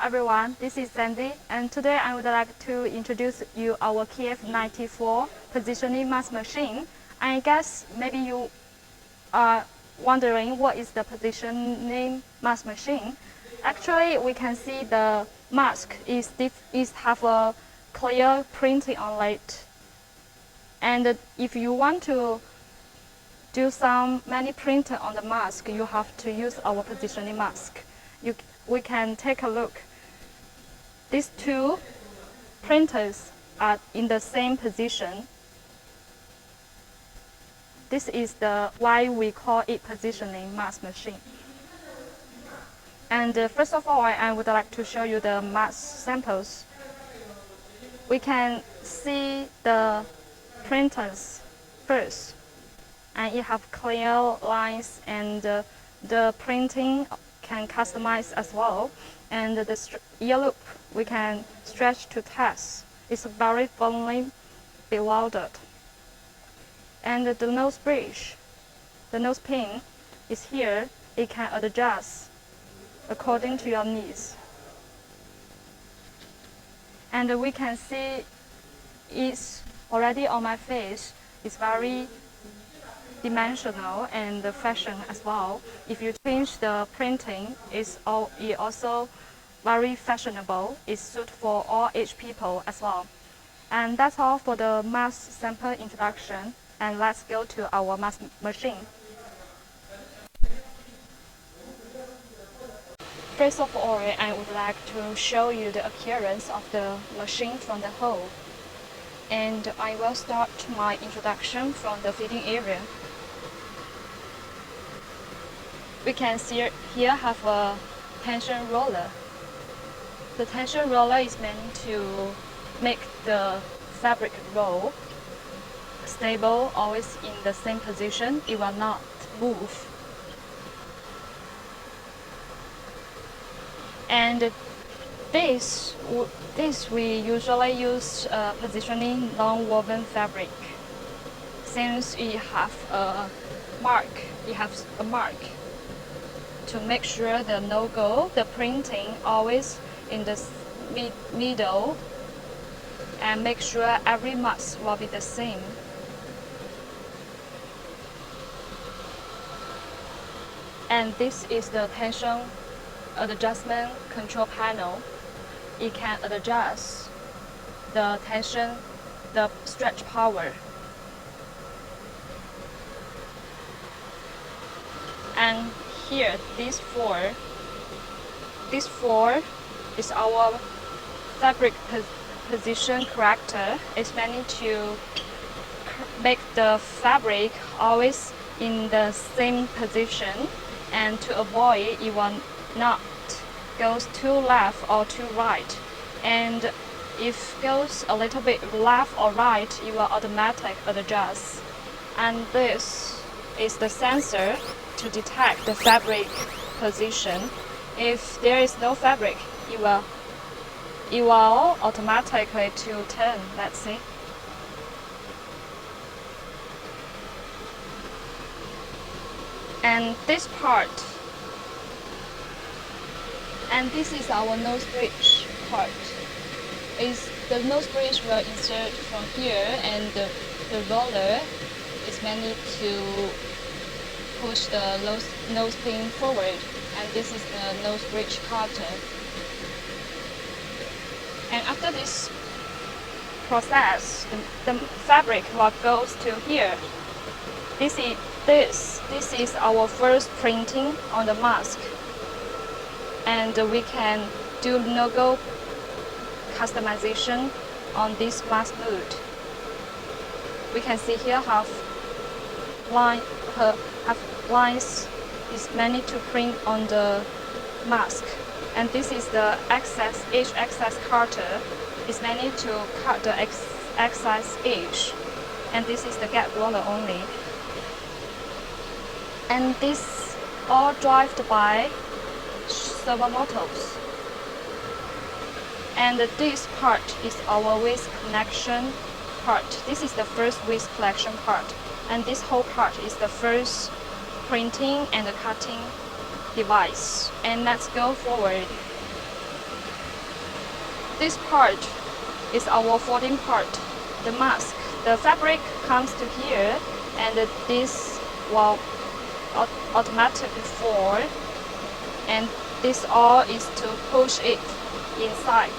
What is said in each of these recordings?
everyone, this is Sandy, and today I would like to introduce you our KF94 positioning mask machine. I guess maybe you are wondering what is the positioning mask machine. Actually, we can see the mask is have a clear printing on it. And if you want to do many printing on the mask, you have to use our positioning mask. We can take a look. These two printers are in the same position. This is why we call it positioning mask machine. And first of all, I would like to show you the mask samples. We can see the printers first, and it have clear lines, and the printing can customize as well. And the ear loop we can stretch to test. It's very firmly welded. And the nose bridge, the nose pin is here. It can adjust according to your needs. And we can see it's already on my face. It's very dimensional and fashion as well. If you change the printing, it also very fashionable. It's suited for all age people as well. And that's all for the mask sample introduction. And let's go to our mask machine. First of all, I would like to show you the appearance of the machine from the whole. And I will start my introduction from the fitting area. We can see here have a tension roller. The tension roller is meant to make the fabric roll stable, always in the same position. It will not move. And this we usually use positioning non-woven fabric, since it has a mark. It has a mark to make sure the no-go, the printing always in the middle, and make sure every mask will be the same. And this is the tension adjustment control panel. It can adjust the tension, the stretch power. And here, these four is our fabric position corrector. It's meant to make the fabric always in the same position, and to avoid it will not goes too left or too right. And if goes a little bit left or right, it will automatically adjust. And this is the sensor to detect the fabric position. If there is no fabric, it will automatically to turn. Let's see. And this part, and this is our nose bridge part. The nose bridge will insert from here, and the roller is meant to push the nose pin forward, and this is the nose bridge cutter. And after this process, the fabric will goes to here. This is our first printing on the mask, and we can do no-go customization on this mask mood. We can see here have lines is meant to print on the mask, and this is the edge access cutter. Is meant to cut the excess edge, and this is the gap roller only. And this all driven by servo motors. And this part is our waste connection part. This is the first waste collection part, and this whole part is the first printing and the cutting device. And let's go forward. this part is our folding part, the mask. The fabric comes to here, and this will automatically fold, and this all is to push it inside.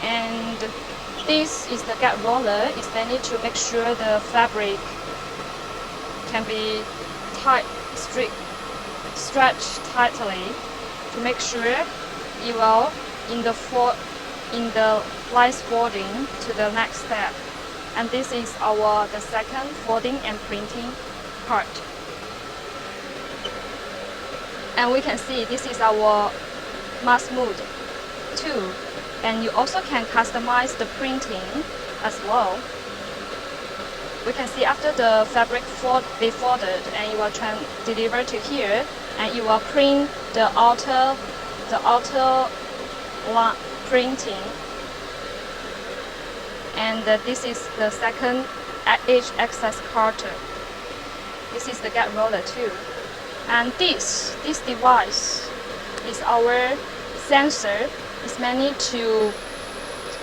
And this is the gap roller. It's mainly to make sure the fabric can be stretched tightly, to make sure it will in the lines folding to the next step. And this is the second folding and printing part. And we can see this is our mask mood too. And you also can customize the printing as well. We can see after the fabric be folded, and you will deliver to here, and you will print the outer line printing. And this is the second edge access cutter. This is the gap roller too. And this device is our sensor. It's meant to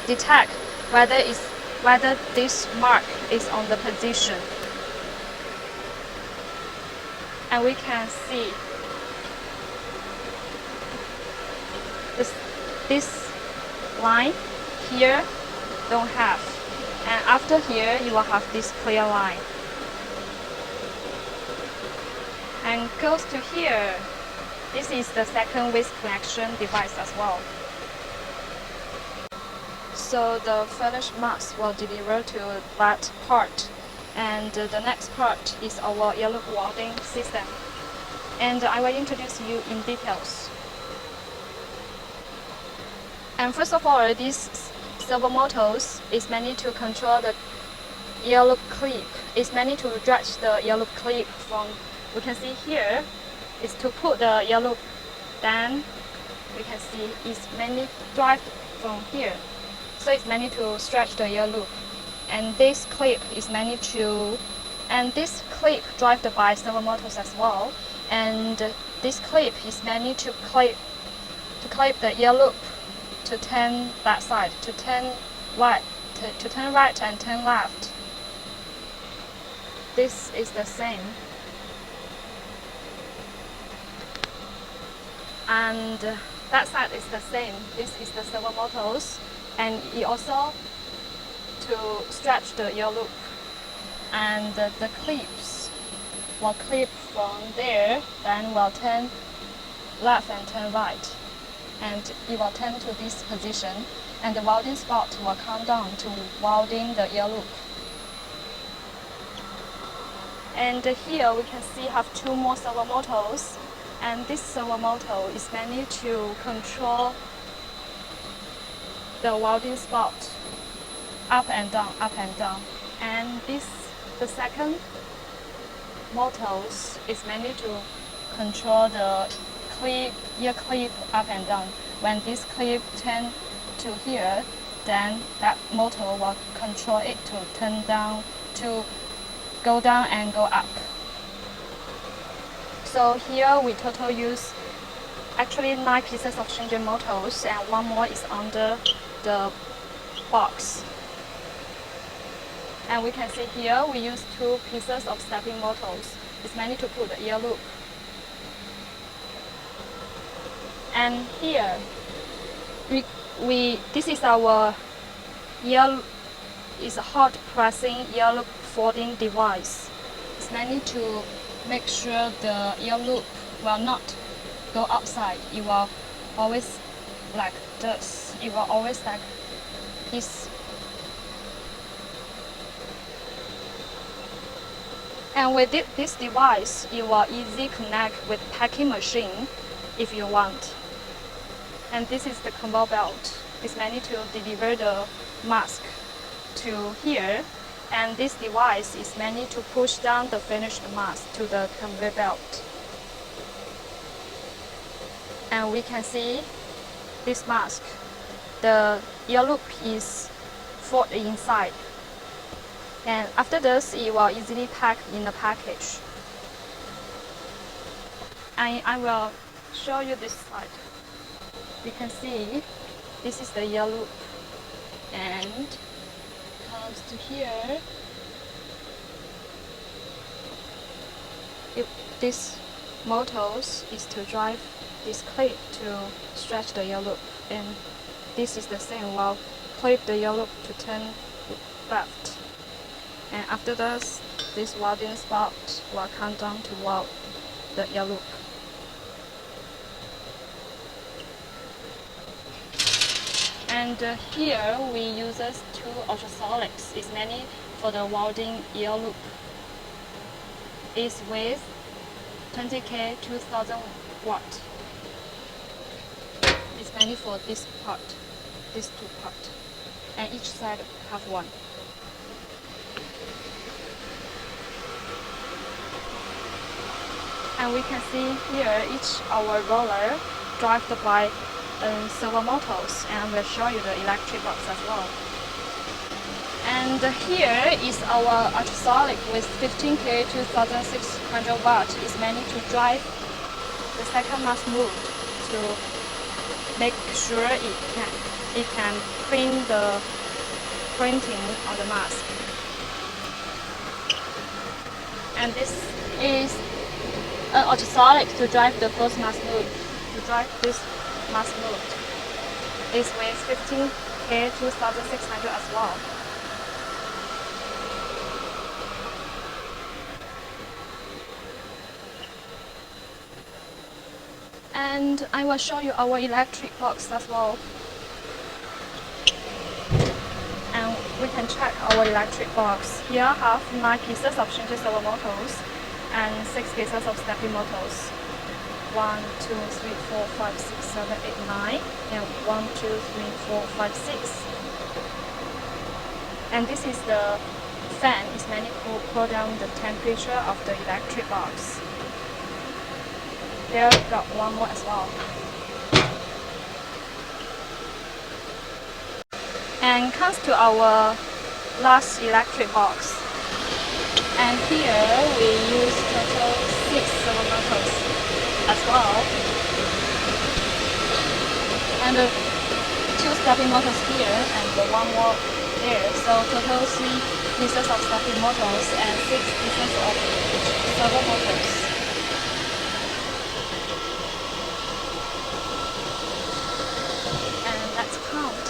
detect whether this mark is on the position. And we can see this line here don't have, and after here you will have this clear line, and goes to here. This is the second width connection device as well. So the finished mask will deliver to that part, and the next part is our yellow welding system, and I will introduce you in details. And first of all, these servo motors is meant to control the yellow clip. It's meant to stretch the yellow clip from, we can see here, is to put the yellow down. We can see it's mainly drive from here. So it's meant to stretch the ear loop. And this clip is meant to, and this clip driven by servo motors as well. And this clip is meant to clip the ear loop to turn that side, to turn right and turn left. This is the same. And that side is the same. This is the servo motors, and it also to stretch the ear loop. And the clips will clip from there, then will turn left and turn right. And it will turn to this position, and the welding spot will come down to welding the ear loop. And here we can see have two more servo motors, and this servo motor is meant to control the welding spot up and down, up and down. And the second motor is meant to control the ear clip up and down. When this clip turns to here, then that motor will control it to turn down, to go down and go up. So here we total use actually 9 pieces of changing motors, and one more is under the box. And we can see here we use 2 pieces of stepping motors. It's meant to put the ear loop. And here this is our hot pressing ear loop folding device. It's meant to make sure the ear loop will not go outside. It will always like this. It will always like this. And with this device, you will easily connect with packing machine if you want. And this is the conveyor belt. It's meant to deliver the mask to here. And this device is meant to push down the finished mask to the conveyor belt. And we can see this mask. The ear loop is folded inside. And after this, it will easily pack in the package. I will show you this side. You can see this is the ear loop, and comes to here. This motors is to drive this clip to stretch the ear loop, and this is the same. We'll clip the ear loop to turn left, and after this welding spot will come down to weld the ear loop. And here we use two ultrasonics. It's mainly for the welding ear loop. It's with 20K 2000 watt. It's mainly for this part, these two parts, and each side have one. And we can see here each our roller driven by servo motors, and we'll show you the electric box as well. And here is our ultrasonic with 15K 2600 watt. It's mainly to drive the second mask move to make sure it can print the printing on the mask. And this is an ultrasonic to drive the first mask move. To drive this mask mode is with 15K 2600 as well. And I will show you our electric box as well. And we can check our electric box. Here I have 9 pieces of shunted servo motors and 6 pieces of stepping motors. 1, 2, 3, 4, 5, 6, 7, 8, 9, and 1, 2, 3, 4, 5, 6. And this is the fan. It's mainly to cool down the temperature of the electric box. There got one more as well. And comes to our last electric box. And here we use total 6 servo motors as well, and 2 stepping motors here and one more there. So total 3 pieces of stepping motors and 6 pieces of servo motors. And let's count.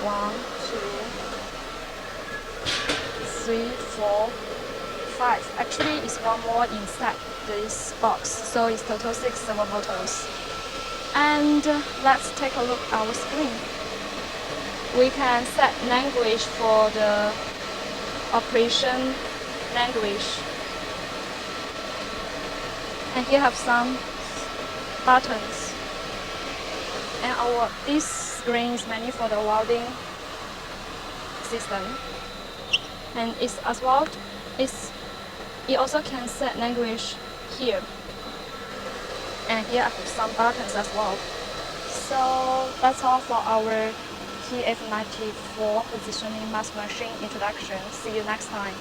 1, 2, 3, 4, 5. Actually, it's one more inside this box, so it's total 6 servo motors. And let's take a look at our screen. We can set language for the operation language. And here have some buttons. And this screen is mainly for the welding system. And it also can set language here. And here I have some buttons as well. So that's all for our KF94 positioning mask machine introduction. See you next time.